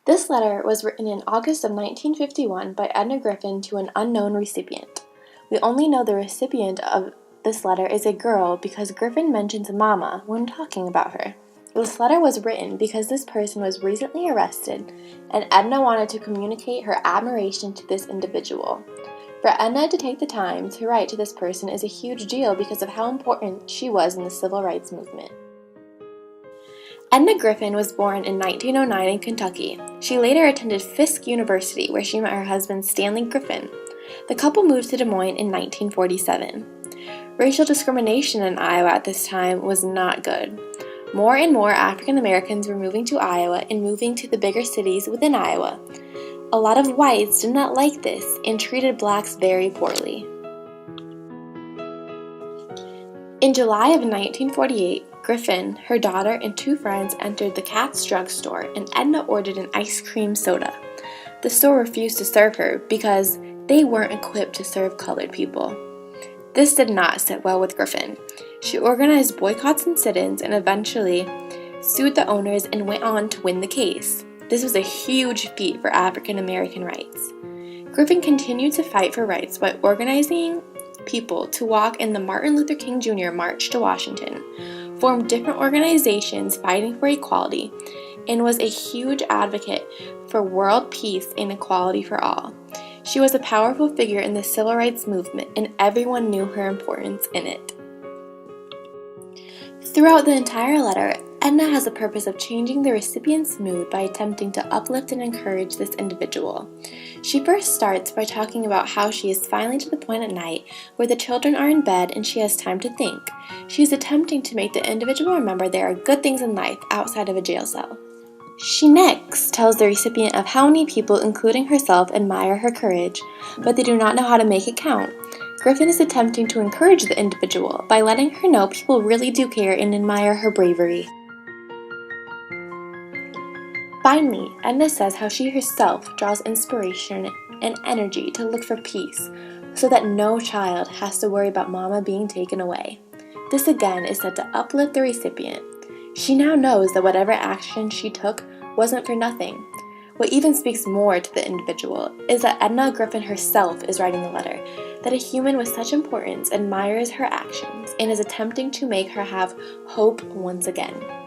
This letter was written in August of 1951 by Edna Griffin to an unknown recipient. We only know the recipient of this letter is a girl because Griffin mentions Mama when talking about her. This letter was written because this person was recently arrested, and Edna wanted to communicate her admiration to this individual. For Edna to take the time to write to this person is a huge deal because of how important she was in the civil rights movement. Edna Griffin was born in 1909 in Kentucky. She later attended Fisk University, where she met her husband Stanley Griffin. The couple moved to Des Moines in 1947. Racial discrimination in Iowa at this time was not good. More and more African Americans were moving to Iowa and moving to the bigger cities within Iowa. A lot of whites did not like this and treated blacks very poorly. In July of 1948, Griffin, her daughter, and two friends entered the Katz drugstore, and Edna ordered an ice cream soda. The store refused to serve her because they weren't equipped to serve colored people. This did not sit well with Griffin. She organized boycotts and sit-ins and eventually sued the owners and went on to win the case. This was a huge feat for African American rights. Griffin continued to fight for rights by organizing people to walk in the Martin Luther King Jr. March to Washington, formed different organizations fighting for equality, and was a huge advocate for world peace and equality for all. She was a powerful figure in the civil rights movement, and everyone knew her importance in it. Throughout the entire letter, Edna has the purpose of changing the recipient's mood by attempting to uplift and encourage this individual. She first starts by talking about how she is finally to the point at night where the children are in bed and she has time to think. She is attempting to make the individual remember there are good things in life outside of a jail cell. She next tells the recipient of how many people, including herself, admire her courage, but they do not know how to make it count. Griffin is attempting to encourage the individual by letting her know people really do care and admire her bravery. Finally, Edna says how she herself draws inspiration and energy to look for peace so that no child has to worry about Mama being taken away. This again is said to uplift the recipient. She now knows that whatever action she took wasn't for nothing. What even speaks more to the individual is that Edna Griffin herself is writing the letter, that a human with such importance admires her actions and is attempting to make her have hope once again.